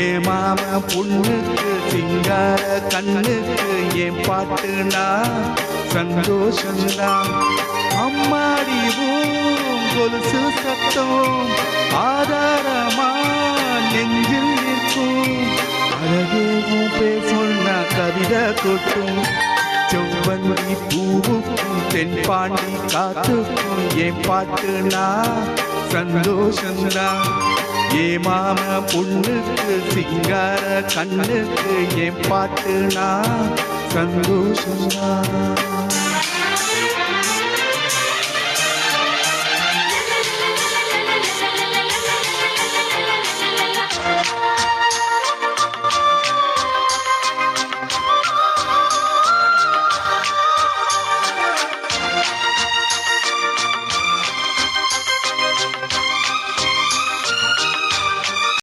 என் மாம பொண்ணுக்கு சிங்கார கண்ணுக்கு என் பாட்டுனா சந்தோஷம்தான். அம்மாடி கொலுசு சத்தம் ஆதாரமா நெஞ்சில் நிற்கும். அழகேவும் பேசொன்னா கவிதை கொட்டும். செவ்வந்தி பூவுக்கும் தென்பாண்டி காத்துக்கும் என் பாட்டுனா சந்தோஷம்தான். ஏ மாம பொண்ணுக்கு சிங்கார கண்ணுக்கு என் பாட்டுனா சந்தோஷம்தான்.